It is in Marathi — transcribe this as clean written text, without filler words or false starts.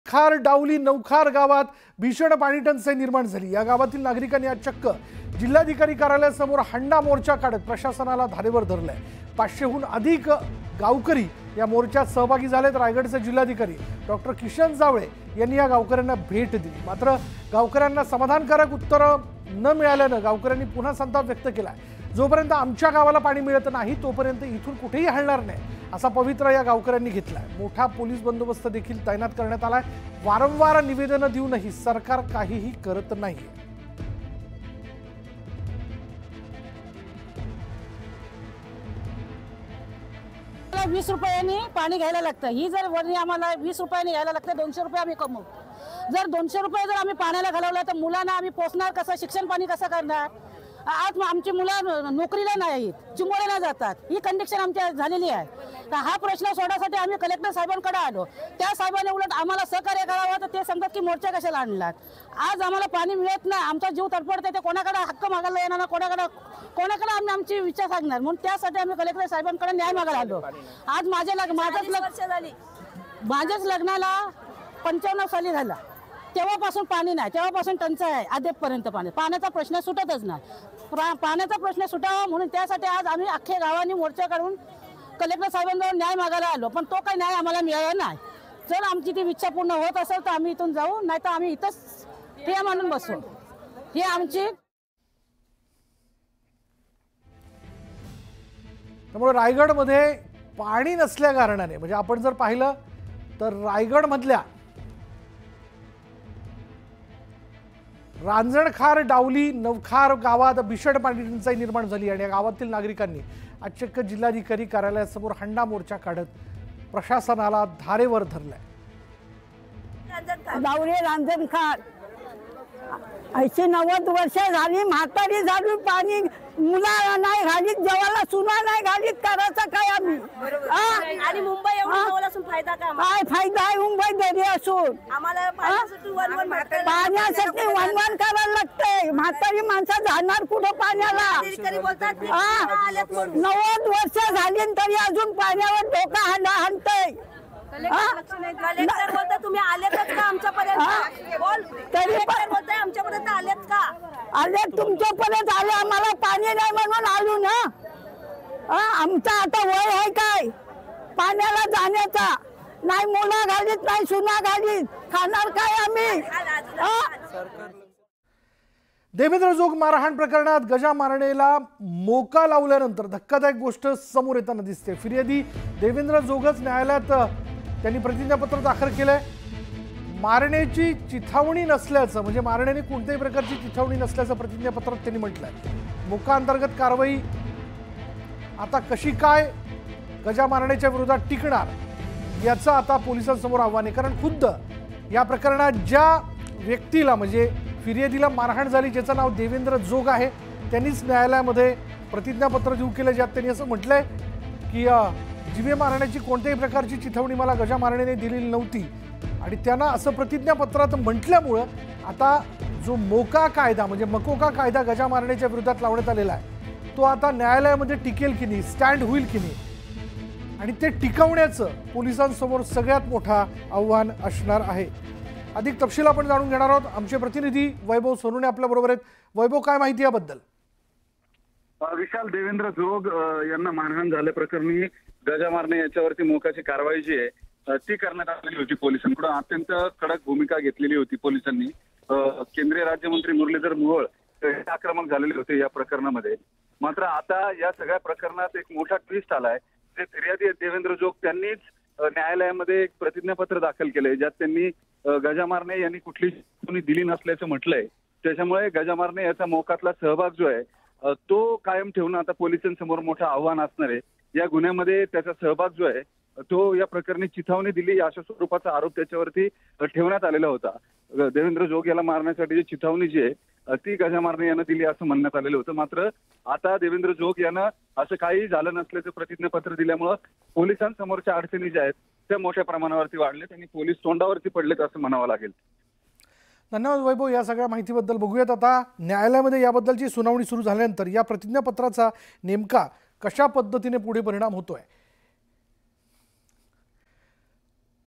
खार डावली नवखार गावात भीषण पाणी टंचाई निर्माण झाली। या गावातील नागरिकांनी आज चक्क जिल्हाधिकारी कार्यालयासमोर हंडा मोर्चा काढत प्रशासनाला धारेवर धरलंय। 500हून अधिक गावकरी या मोर्चात सहभागी झालेत। रायगडचे जिल्हाधिकारी डॉक्टर किशन जावळे यांनी या गावकऱ्यांना भेट दिली, मात्र गावकऱ्यांना समाधानकारक उत्तर न मिळाल्यानं गावकऱ्यांनी पुन्हा संताप व्यक्त केला। जोपर्यंत आमच्या गावाला पाणी मिळत नाही तोपर्यंत इथून कुठेही हलणार नाही असा पवित्रा या गावकऱ्यांनी घेतलाय। मोठा पोलीस बंदोबस्त देखील तैनात करण्यात आलाय। वारंवार निवेदनं देऊनही सरकार काहीही करत नाही। 20 रुपयांनी पाणी घ्यायला लागतं। ही जर वरणी आम्हाला 20 रुपयांनी घ्यायला लागतं, 200 रुपये आम्ही कमवू। जर 200 रुपये जर आम्ही पाण्याला घालवलं तर मुलांना आम्ही पोसणार कसं, शिक्षण पाणी कसं करणार? आज आमची मुलं नोकरीला नाहीत, चिंबोऱ्याला जातात, ही कंडिशन आमच्या झालेली आहे। तर हा प्रश्न सोडण्यासाठी आम्ही कलेक्टर साहेबांकडे आलो। त्या साहेबांनी उलट आम्हाला सहकार्य करावं तर ते सांगतात की मोर्चा कशाला आणलात। आज आम्हाला पाणी मिळत नाही, आमचा जीव तडफडते, ते कोणाकडे हक्क मागायला येणार ना, कोणाकडे आम्ही आमची विचार सांगणार, म्हणून त्यासाठी आम्ही कलेक्टर साहेबांकडे न्याय मागायला आलो। आज माझ्याच लग्नाला 95 साली झाला, तेव्हापासून पाणी नाही, तेव्हापासून टंचाई आहे अद्यापपर्यंत। पाण्याचा प्रश्न सुटतच नाही। पाण्याचा प्रश्न सुटावा म्हणून त्यासाठी आज आम्ही अख्ख्या गावांनी मोर्चा काढून कलेक्टर साहेबांजवळ न्याय मागायला आलो, पण तो काही न्याय आम्हाला मिळाला नाही। जर आमची ती इच्छा पूर्ण होत असेल तर आम्ही इथून जाऊ, नाही तर आम्ही इथंच ठिय्या मांडून बसू। ही आमची। त्यामुळे रायगडमध्ये पाणी नसल्या कारणाने, म्हणजे आपण जर पाहिलं तर रायगडमधल्या रांजणखार डावली नवखार गावात भीषण पाणी टंचाई निर्माण झाली आणि या गावातील नागरिकांनी आज चक्क जिल्हाधिकारी कार्यालयासमोर हंडा मोर्चा काढत प्रशासनाला धारेवर धरलाय। डावली रांजणखार 80-90 वर्ष झाली, म्हातारी झाली, पाणी मुलाला नाही घालीत, जेवायला सुना नाही घालीत, करायचं काय आम्ही? आणि मुंबई एवढं जवळ असून फायदा काय फायदा आहे? मुंबई दरी असून आम्हाला पाण्यासाठी वनवन करायला लागतंय। म्हातारी माणसं जाणार कुठं पाण्याला? 90 वर्ष झाली तरी अजून पाण्यावर डोका हाणतंय। कलेक्टर बोलता तुम्ही आलेत का आमच्यापर्यंत? बोल, कलेक्टर बोलताय आमच्यापर्यंत आलेत का? आले, तुमच्यापर्यंत आले, आम्हाला पाणी नाही म्हणून आलो ना। आमचा आता वय आहे काय पाण्याला जाण्याचा? नाही मुलं घालीत, नाही सुना घालीत, खाणार काय आम्ही? देवेंद्र जोग मारहाण प्रकरणात गजा मारणेला मोका लावल्यानंतर धक्कादायक गोष्ट समोर येताना दिसते। फिर्यादी देवेंद्र जोगच न्यायालयात त्यांनी प्रतिज्ञापत्र दाखल केलंय। मारण्याची चिथावणी नसल्याचं, म्हणजे मारण्याने कोणत्याही प्रकारची चिथावणी नसल्याचं प्रतिज्ञापत्रात त्यांनी म्हटलंय। मोका अंतर्गत कारवाई आता कशी काय गजा मारण्याच्या विरोधात टिकणार याचं आता पोलिसांसमोर आव्हान आहे। कारण खुद्द या प्रकरणात ज्या व्यक्तीला, म्हणजे फिर्यादीला मारहाण झाली, ज्याचं नाव देवेंद्र जोग आहे, त्यांनीच न्यायालयामध्ये प्रतिज्ञापत्र देऊ केलं, ज्यात त्यांनी असं म्हटलंय की जीवे मारण्याची कोणत्याही प्रकारची चिथावणी मला गजा मारण्याने दिलेली नव्हती। आणि त्यांना असं प्रतिज्ञापत्रात म्हटल्यामुळं आता जो मोका कायदा, म्हणजे मकोका कायदा गजा मारण्याच्या विरोधात लावण्यात आलेला आहे, तो आता न्यायालयामध्ये टिकेल की नाही, स्टँड होईल की नाही, आणि ते टिकवण्याचं पोलिसांसमोर सगळ्यात मोठा आव्हान असणार आहे। अधिक तपशील आपण जाणून घेणार आहोत। आमचे प्रतिनिधी वैभव सोनवणे आपल्या बरोबर आहेत। वैभव, काय माहिती याबद्दल? विशाल, देवेंद्र जोग यांना मारहाण झाल्याप्रकरणी गजा मारणे याच्यावरती मोकाची कारवाई जी आहे ती करण्यात आलेली होती। पोलिसांकडून अत्यंत कडक भूमिका घेतलेली होती पोलिसांनी। केंद्रीय राज्यमंत्री मुरलीधर मोहोळ आक्रमक झालेले होते या प्रकरणामध्ये। मात्र आता या सगळ्या प्रकरणात एक मोठा ट्विस्ट आलाय। जे फिर्यादी देवेंद्र जोग त्यांनीच न्यायालयामध्ये एक प्रतिज्ञापत्र दाखल केलंय, ज्यात त्यांनी गजा मारणे यांनी कुठली चिथावणी दिली नसल्याचं म्हटलंय। त्याच्यामुळे गजा मारणे याचा मोकातला सहभाग जो आहे तो कायम ठेवणं आता पोलिसांसमोर मोठं आव्हान असणार आहे। या गुन्ह्यामध्ये त्याचा सहभाग जो आहे तो या प्रकरणी चिथावणी दिली अशा स्वरूपाचा आरोप त्याच्यावरती ठेवण्यात आलेला होता। देवेंद्र जोग याला मारण्यासाठी जी चिथावणी जी आहे ती गजा मारणे यांना दिली असं म्हणण्यात आलेलं होतं। मात्र आता देवेंद्र जोग यांना असं काही झालं नसल्याचं प्रतिज्ञापत्र दिल्यामुळं पोलिसांसमोरच्या अडचणी ज्या आहेत त्या मोठ्या प्रमाणावरती वाढलेत आणि पोलीस तोंडावरती पडलेत असं म्हणावं लागेल। धन्यवाद वैभव, या सगळ्या माहितीबद्दल। बघूयात आता न्यायालयामध्ये याबद्दलची सुनावणी सुरू झाल्यानंतर या प्रतिज्ञापत्राचा नेमका कशा पद्धतीने पुढे परिणाम होतोय